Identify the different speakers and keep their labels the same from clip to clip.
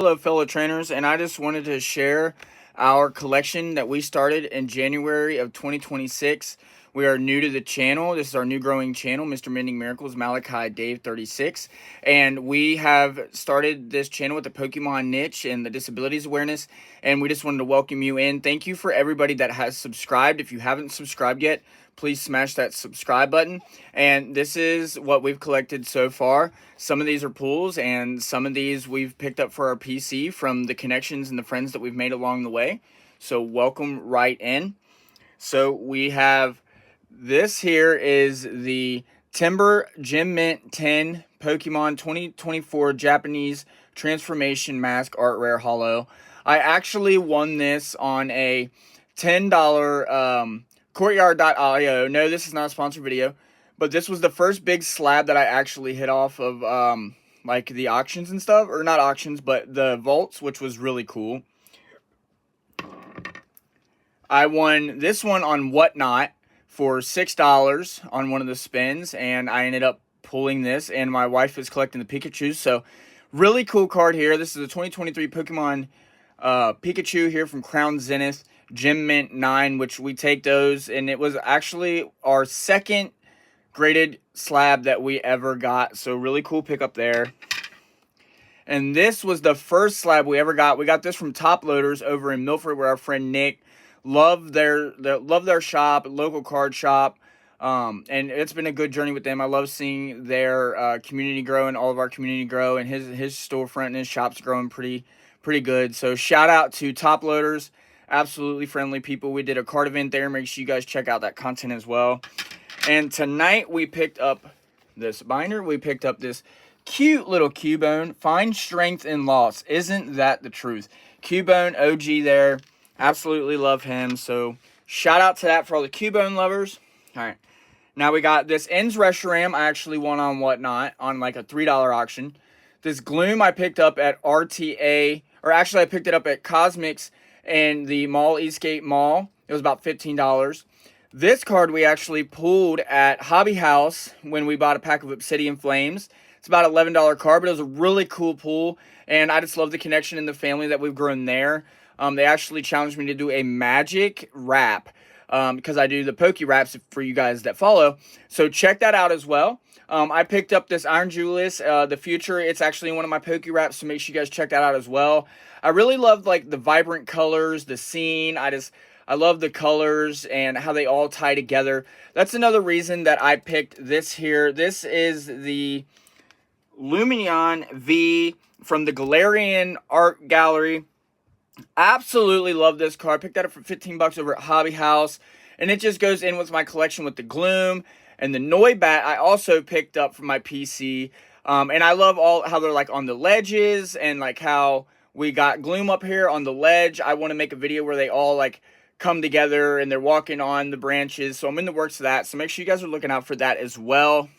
Speaker 1: Hello, fellow trainers, and I just wanted to share our collection that we started in January of 2026. We are new to the channel. This is our new growing channel, Mr.Mending.Miracles, Malachi Dave 36. And we have started this channel with the Pokemon niche and the disabilities awareness. And we just wanted to welcome you in. Thank you for everybody that has subscribed. If you haven't subscribed yet, please smash that subscribe button. And this is what we've collected so far. Some of these are pulls, and some of these we've picked up for our PC from the connections and the friends that we've made along the way. So welcome right in. So we have this here is the Timber Gem Mint 10 Pokemon 2024 Japanese Transformation Mask Art Rare Holo. I actually won this on a $10 Courtyard.io. No, this is not a sponsored video, but this was the first big slab that I actually hit off of like the auctions and stuff, or not auctions, but the vaults, which was really cool. I won this one on Whatnot for $6 on one of the spins, and I ended up pulling this, and my wife is collecting the Pikachu. So really cool card here. This is a 2023 Pokemon Pikachu here from Crown Zenith, Gem Mint 9, which we take those, and it was actually our second graded slab that we ever got. So really cool pickup there. And this was the first slab we ever got. We got this from Top Loaders over in Milford, where our friend Nick love their shop, local card shop, and it's been a good journey with them. I love seeing their community grow and all of our community grow, and his storefront and his shop's growing pretty good. So shout out to Top Loaders, absolutely friendly people. We did a card event there. Make sure you guys check out that content as well. And tonight we picked up this binder. We picked up this cute little Cubone, Find Strength in Loss. Isn't that the truth? Cubone OG there. Absolutely love him. So shout out to that for all the Cubone lovers. All right. Now we got this Ends Reshiram. I actually won on Whatnot on like a $3 auction. This Gloom I picked up at RTA, or actually I picked it up at Cosmics and the mall, Eastgate Mall. It was about $15. This card we actually pulled at Hobby House when we bought a pack of Obsidian Flames. It's about an $11 card, but it was a really cool pull, and I just love the connection in the family that we've grown there. They actually challenged me to do a magic wrap because I do the PokéRaps for you guys that follow. So check that out as well. I picked up this Iron Julius, the Future. It's actually one of my PokéRaps, so make sure you guys check that out as well. I really love like the vibrant colors, the scene. I love the colors and how they all tie together. That's another reason that I picked this here. This is the Lumion V from the Galarian Art Gallery. Absolutely love this card. Picked that up for 15 bucks over at Hobby House, and it just goes in with my collection with the Gloom and the Noibat. I also picked up from my PC, and I love all how they're like on the ledges, and like how we got Gloom up here on the ledge. I want to make a video where they all like come together and they're walking on the branches, so I'm in the works of that, so make sure you guys are looking out for that as well.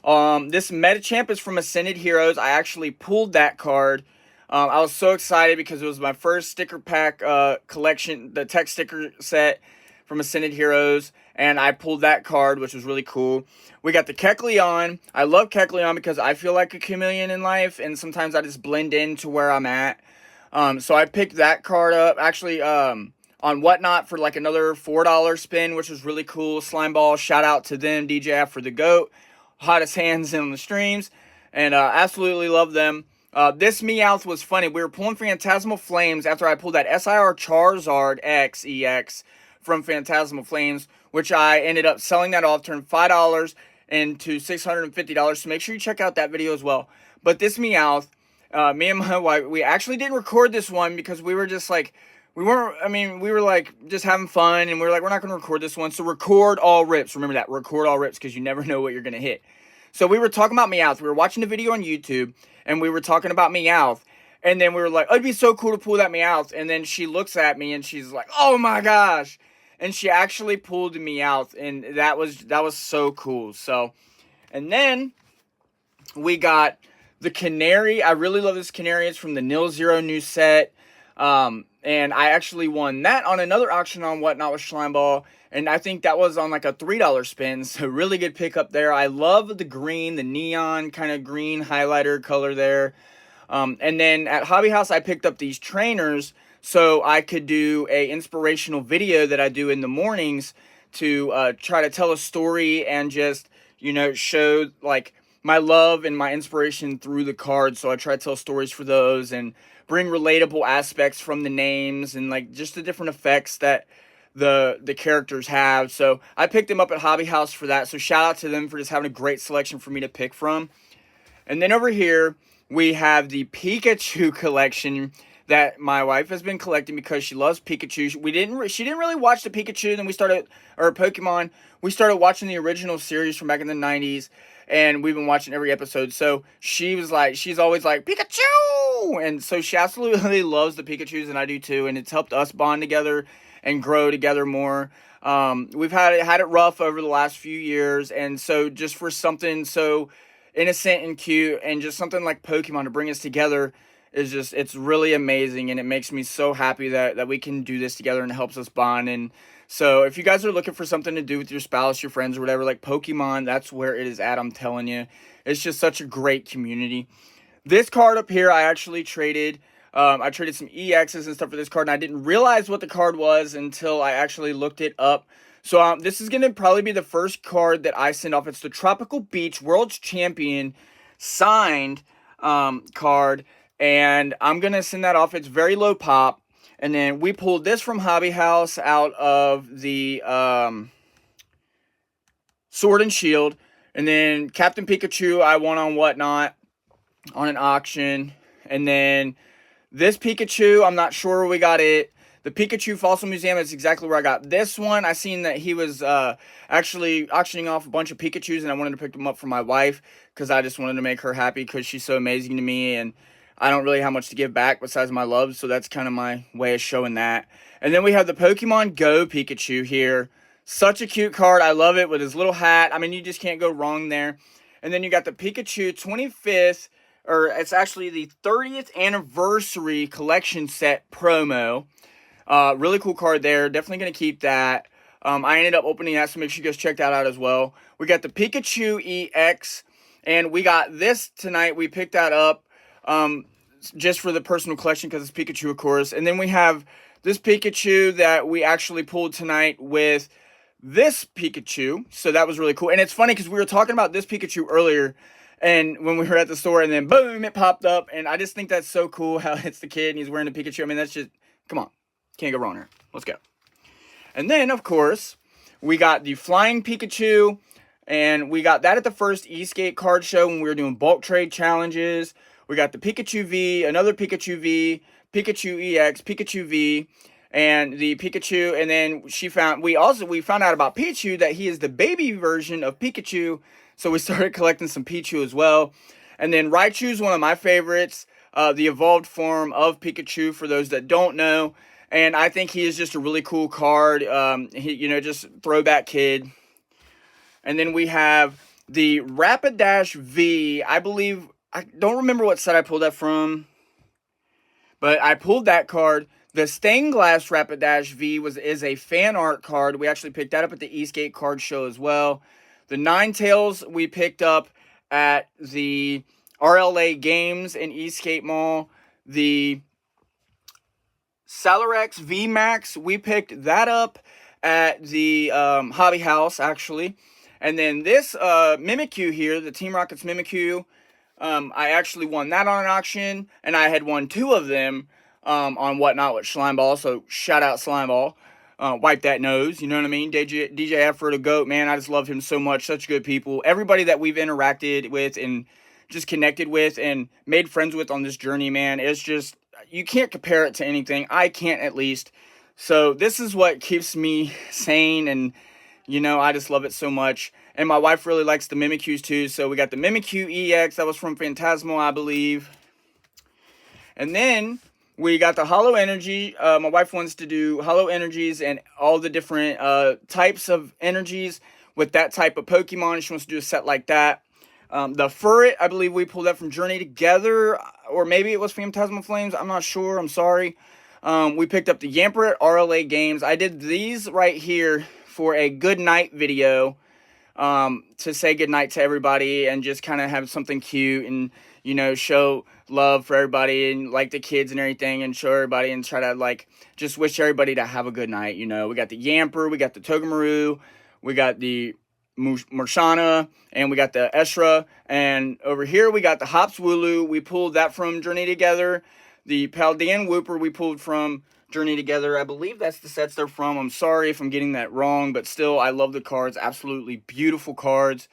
Speaker 1: This Metachamp is from Ascended Heroes. I actually pulled that card. I was so excited because it was my first sticker pack collection, the tech sticker set from Ascended Heroes, and I pulled that card, which was really cool. We got the Kecleon. I love Kecleon because I feel like a chameleon in life, and sometimes I just blend into where I'm at. So I picked that card up, actually, on Whatnot for like another $4 spin, which was really cool. Slime Ball, shout out to them, DJF for the GOAT. Hottest hands in the streams, and absolutely love them. This Meowth was funny. We were pulling Phantasmal Flames after I pulled that SIR Charizard X EX from Phantasmal Flames, which I ended up selling that off, turned $5 into $650. So make sure you check out that video as well. But this Meowth, me and my wife, we actually didn't record this one because we were just like, we were like just having fun, and we were like, we're not going to record this one. So record all rips. Remember that, record all rips, because you never know what you're going to hit. So we were talking about Meowth. We were watching the video on YouTube, and we were talking about Meowth. And then we were like, oh, it'd be so cool to pull that Meowth. And then she looks at me, and she's like, oh my gosh. And she actually pulled the Meowth, and that was so cool. So, and then we got the Canary. I really love this Canary. It's from the Nil Zero new set. And I actually won that on another auction on Whatnot with Slime Ball. And I think that was on like a $3 spin. So really good pickup there. I love the green, the neon kind of green highlighter color there. And then at Hobby House, I picked up these trainers so I could do a inspirational video that I do in the mornings to try to tell a story and just, show like my love and my inspiration through the cards. So I try to tell stories for those and bring relatable aspects from the names and like just the different effects that the characters have. So I picked them up at Hobby House for that. So shout out to them for just having a great selection for me to pick from. And then over here we have the Pikachu collection that my wife has been collecting because she loves Pikachu. She didn't really watch the Pikachu, then we started, or Pokemon. We started watching the original series from back in the 90s, and we've been watching every episode. So she's always like, Pikachu! And so she absolutely loves the Pikachus, and I do too, and it's helped us bond together and grow together more. We've had it rough over the last few years, and so just for something so innocent and cute and just something like Pokemon to bring us together is just, it's really amazing, and it makes me so happy that we can do this together, and it helps us bond. And so if you guys are looking for something to do with your spouse, your friends, or whatever, like Pokemon, that's where it is at. I'm telling you, it's just such a great community. This card up here, I actually traded. I traded some EXs and stuff for this card, and I didn't realize what the card was until I actually looked it up. So this is going to probably be the first card that I send off. It's the Tropical Beach World's Champion signed card, and I'm going to send that off. It's very low pop. And then we pulled this from Hobby House out of the Sword and Shield. And then Captain Pikachu I won on Whatnot on an auction. And then this Pikachu, I'm not sure where we got it. The Pikachu Fossil Museum is exactly where I got this one. I seen that he was actually auctioning off a bunch of Pikachus, and I wanted to pick them up for my wife because I just wanted to make her happy because she's so amazing to me, and I don't really have much to give back besides my love, so that's kind of my way of showing that. And then we have the Pokemon Go Pikachu here. Such a cute card. I love it with his little hat. I mean, you just can't go wrong there. And then you got the Pikachu 25th, or it's actually the 30th anniversary collection set promo. Really cool card there. Definitely going to keep that. I ended up opening that, so make sure you guys check that out as well. We got the Pikachu EX, and we got this tonight. We picked that up just for the personal collection because it's Pikachu, of course. And then we have this Pikachu that we actually pulled tonight with this Pikachu. So that was really cool. And it's funny because we were talking about this Pikachu earlier, and when we were at the store, and then boom, it popped up. And I just think that's so cool how it's the kid and he's wearing a Pikachu. I mean, that's just, come on. Can't go wrong here. Let's go. And then, of course, we got the Flying Pikachu, and we got that at the first Eastgate card show when we were doing bulk trade challenges. We got the Pikachu V, another Pikachu V, Pikachu EX, Pikachu V, and the Pikachu. And then we found out about Pichu, that he is the baby version of Pikachu. So we started collecting some Pichu as well. And then Raichu is one of my favorites, the evolved form of Pikachu, for those that don't know. And I think he is just a really cool card. Just throwback kid. And then we have the Rapidash V. I don't remember what set I pulled that from, but I pulled that card. The Stained Glass Rapidash V is a fan art card. We actually picked that up at the Eastgate card show as well. The Ninetales we picked up at the RLA Games in Eastgate Mall. The Salarex VMAX, we picked that up at the Hobby House, actually. And then this Mimikyu here, the Team Rocket's Mimikyu, I actually won that on an auction, and I had won 2 of them on Whatnot with Slimeball, so shout out Slimeball. Wipe that nose, you know what I mean? DJ Effort, a GOAT, man, I just love him so much, such good people. Everybody that we've interacted with and just connected with and made friends with on this journey, man, it's just, you can't compare it to anything. I can't, at least. So this is what keeps me sane, and I just love it so much. And my wife really likes the Mimikyus too. So we got the Mimikyu EX. That was from Phantasmal, I believe. And then we got the Hollow Energy. My wife wants to do Hollow Energies and all the different types of energies with that type of Pokemon. She wants to do a set like that. The Furret, I believe we pulled that from Journey Together, or maybe it was Phantasmal Flames. I'm not sure. I'm sorry. We picked up the Yamper at RLA Games. I did these right here for a good night video, to say good night to everybody and just kind of have something cute and, you know, show love for everybody and like the kids and everything, and show everybody and try to like just wish everybody to have a good night. You know, we got the Yamper, we got the Togamaru, we got the Marshana, and we got the Eshra, and over here we got the Hops Wooloo. We pulled that from Journey Together. The Paldean Wooper we pulled from Journey Together. I believe that's the sets they're from. I'm sorry if I'm getting that wrong, but still, I love the cards. Absolutely beautiful cards.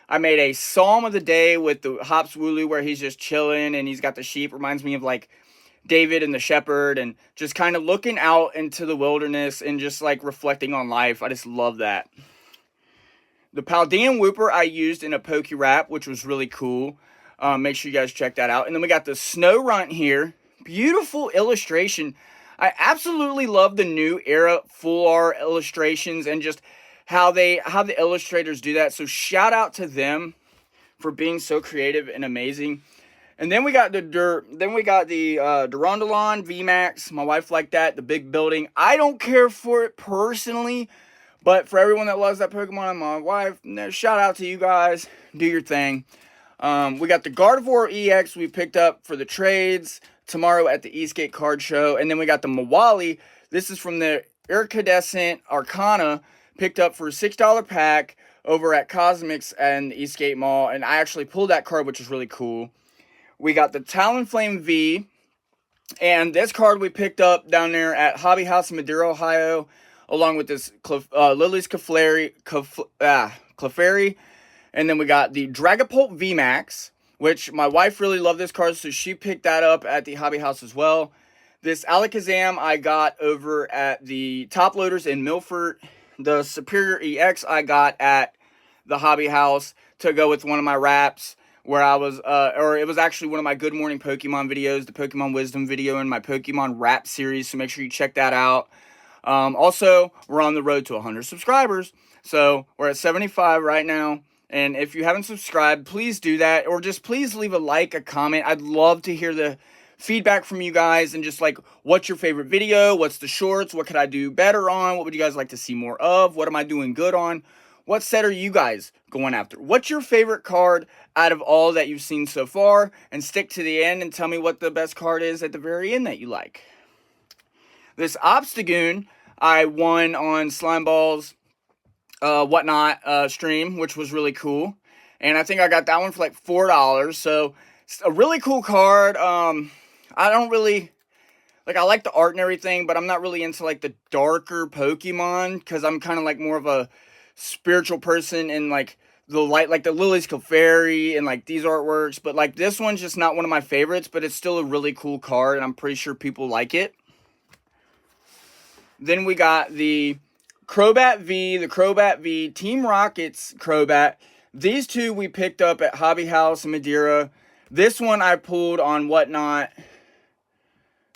Speaker 1: I made a Psalm of the Day with the Hops Wooloo where he's just chilling and he's got the sheep. Reminds me of like David and the shepherd and just kind of looking out into the wilderness and just like reflecting on life. I just love that. The Paldean Wooper I used in a PokéRap, which was really cool. Make sure you guys check that out. And then we got the Snow Runt here. Beautiful illustration. I absolutely love the new era full art illustrations and just how the illustrators do that. So shout out to them for being so creative and amazing. And then we got the Durandalon VMAX. My wife liked that. The big building. I don't care for it personally. But for everyone that loves that Pokemon and my wife, shout out to you guys. Do your thing. We got the Gardevoir EX we picked up for the trades tomorrow at the Eastgate Card Show. And then we got the Mawali. This is from the Iridescent Arcana, picked up for a $6 pack over at Cosmics and the Eastgate Mall. And I actually pulled that card, which is really cool. We got the Talonflame V. And this card we picked up down there at Hobby House in Madeira, Ohio, along with this Lily's Clefairy. And then we got the Dragapult VMAX, which my wife really loved this card, so she picked that up at the Hobby House as well. This Alakazam I got over at the Top Loaders in Milford. The Superior EX I got at the Hobby House to go with one of my wraps, where I was, or it was actually one of my Good Morning Pokemon videos, the Pokemon Wisdom video in my Pokemon Wrap series, so make sure you check that out. Also, we're on the road to 100 subscribers, so we're at 75 right now, and if you haven't subscribed, please do that, or just please leave a like, a comment. I'd love to hear the feedback from you guys, and just like, what's your favorite video, what's the shorts, what could I do better on, what would you guys like to see more of, what am I doing good on, what set are you guys going after, what's your favorite card out of all that you've seen so far, and stick to the end and tell me what the best card is at the very end that you like. This Obstagoon I won on Slimeball's Whatnot stream, which was really cool. And I think I got that one for like $4. So, it's a really cool card. I don't really, like, I like the art and everything, but I'm not really into like the darker Pokemon, because I'm kind of like more of a spiritual person, and like the light, like the Lily's Clefairy and like these artworks. But like this one's just not one of my favorites, but it's still a really cool card, and I'm pretty sure people like it. Then we got the Crobat V, Team Rocket's Crobat. These two we picked up at Hobby House in Madeira. This one I pulled on Whatnot.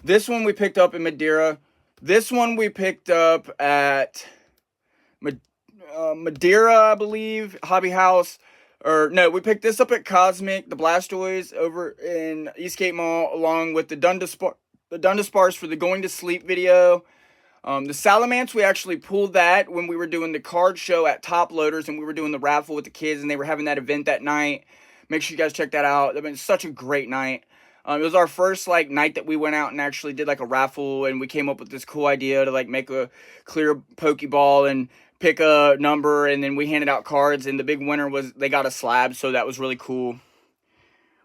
Speaker 1: This one we picked up in Madeira. This one we picked up at Madeira, I believe, Hobby House. Or no, we picked this up at Cosmic, the Blastoise over in Eastgate Mall, along with the Dundaspars for the Going to Sleep video. The Salamence, we actually pulled that when we were doing the card show at Top Loaders, and we were doing the raffle with the kids, and they were having that event that night. Make sure you guys check that out. It's been such a great night. It was our first like night that we went out and actually did like a raffle, and we came up with this cool idea to like make a clear Pokeball and pick a number, and then we handed out cards, and the big winner was, they got a slab, so that was really cool.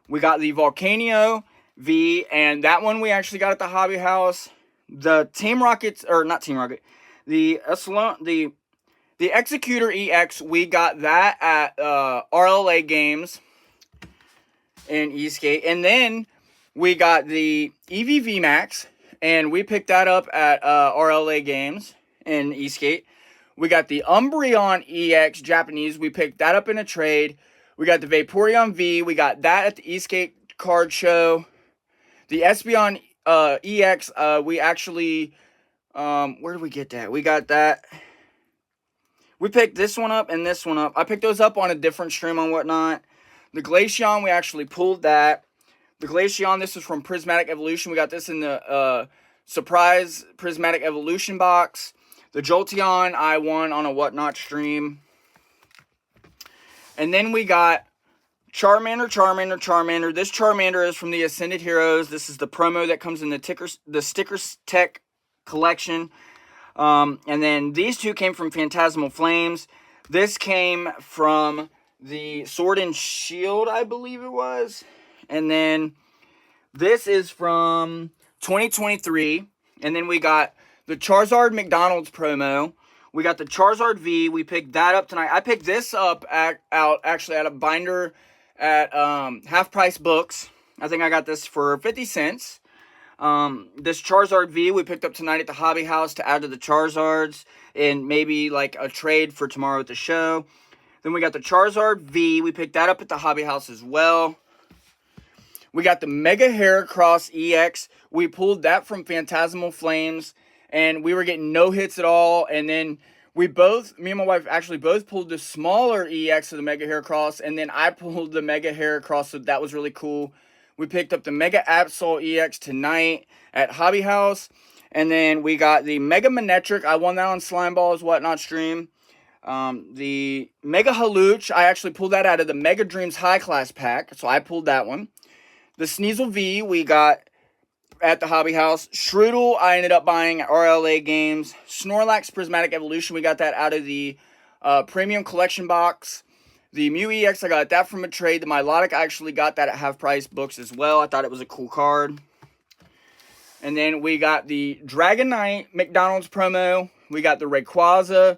Speaker 1: We got the Volcanio V, and that one we actually got at the Hobby House. The Team Rockets, or not Team Rocket, the Executor EX, we got that at RLA Games in Eastgate. And then we got the EV Max, and we picked that up at RLA Games in Eastgate. We got the Umbreon EX Japanese, we picked that up in a trade. We got the Vaporeon V, we got that at the Eastgate Card Show. The Espeon EX, we actually, where did we get that? We got that. We picked this one up and this one up. I picked those up on a different stream on Whatnot. The Glaceon, we actually pulled that. The Glaceon, this is from Prismatic Evolution. We got this in the surprise Prismatic Evolution box. The Jolteon, I won on a Whatnot stream. And then we got Charmander. This Charmander is from the Ascended Heroes. This is the promo that comes in the Stickers Tech collection. And then these two came from Phantasmal Flames. This came from the Sword and Shield, I believe it was. And then this is from 2023. And then we got the Charizard McDonald's promo. We got the Charizard V. We picked that up tonight. I picked this up out at a binder at Half Price Books. I think I got this for 50 cents. This Charizard V we picked up tonight at the Hobby House to add to the Charizards and maybe like a trade for tomorrow at the show. Then we got the Charizard V. We picked that up at the Hobby House as well. We got the Mega Heracross EX. We pulled that from Phantasmal Flames, and we were getting no hits at all. And then me and my wife actually both pulled the smaller EX of the Mega Heracross, and then I pulled the Mega Heracross, so that was really cool. We picked up the Mega Absol EX tonight at Hobby House. And then we got the Mega Manectric. I won that on Slimeballs Whatnot stream. The Mega Halooch, I actually pulled that out of the Mega Dreams High Class pack, so I pulled that one. The Sneasel V we got at the Hobby House. Shroodle I ended up buying at RLA Games. Snorlax Prismatic Evolution, we got that out of the Premium Collection box. The Mew EX, I got that from a trade. The Milotic, I actually got that at Half Price Books as well. I thought it was a cool card. And then we got the Dragonite McDonald's promo. We got the Rayquaza.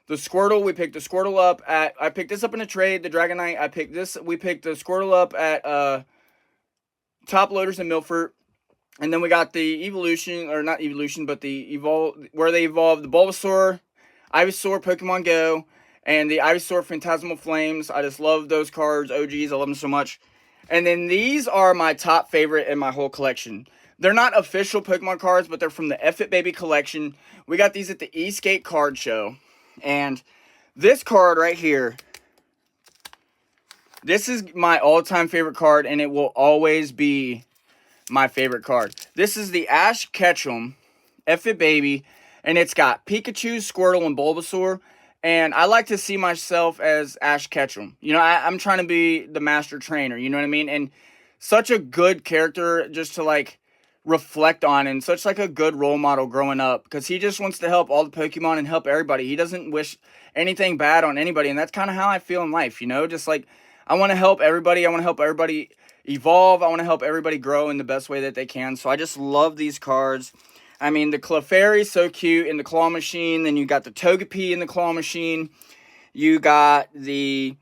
Speaker 1: The Squirtle, we picked the Squirtle up at... I picked this up in a trade, the Dragonite. We picked the Squirtle up at Top Loaders in Milford. And then we got the Evolution, or not Evolution, but the where they evolved the Bulbasaur, Ivysaur Pokemon Go, and the Ivysaur Phantasmal Flames. I just love those cards, OGs, I love them so much. And then these are my top favorite in my whole collection. They're not official Pokemon cards, but they're from the F It Baby collection. We got these at the Eastgate Card Show. And this card right here, this is my all-time favorite card, and it will always be my favorite card. This is the Ash Ketchum F-It Baby, and it's got Pikachu, Squirtle, and Bulbasaur. And I like to see myself as Ash Ketchum. You know, I'm trying to be the master trainer, you know what I mean? And such a good character just to, like, reflect on, and such, like, a good role model growing up. Because he just wants to help all the Pokemon and help everybody. He doesn't wish anything bad on anybody, and that's kind of how I feel in life, you know? Just, like, I want to help everybody. I want to help everybody evolve. I want to help everybody grow in the best way that they can. So I just love these cards. I mean, the Clefairy, so cute, in the Claw Machine. Then you got the Togepi in the Claw Machine. You got the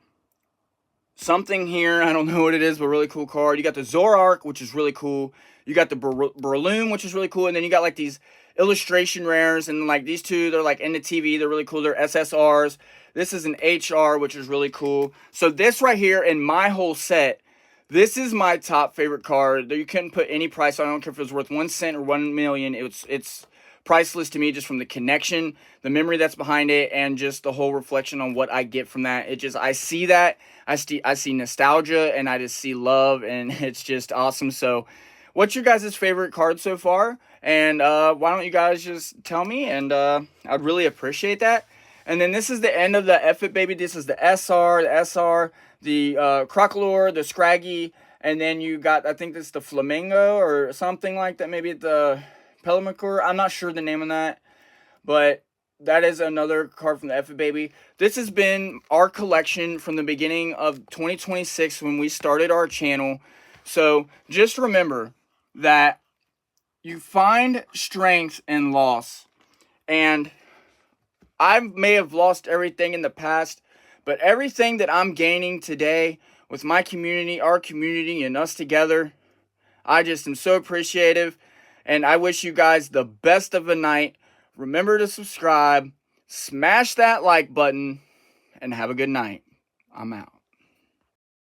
Speaker 1: something here. I don't know what it is, but really cool card. You got the Zoroark, which is really cool. You got the Breloom, which is really cool. And then you got, like, these illustration rares. And, like, these two, they're, like, in the TV. They're really cool. They're SSRs. This is an HR, which is really cool. So this right here in my whole set, this is my top favorite card. You couldn't put any price on it. I don't care if it was worth 1 cent or 1 million. It's priceless to me, just from the connection, the memory that's behind it, and just the whole reflection on what I get from that. I see that. I see nostalgia, and I just see love, and it's just awesome. So what's your guys' favorite card so far? And why don't you guys just tell me, and I'd really appreciate that. And then this is the end of the F-It Baby. This is the SR, the Crocalor, the Scraggy, and then you got, I think this is the Flamingo or something like that, maybe the Pelamacore. I'm not sure the name of that, but that is another card from the F-It Baby. This has been our collection from the beginning of 2026 when we started our channel. So just remember that you find strength in loss, and I may have lost everything in the past, but everything that I'm gaining today with my community, our community, and us together, I just am so appreciative, and I wish you guys the best of a night. Remember to subscribe, smash that like button, and have a good night. I'm out.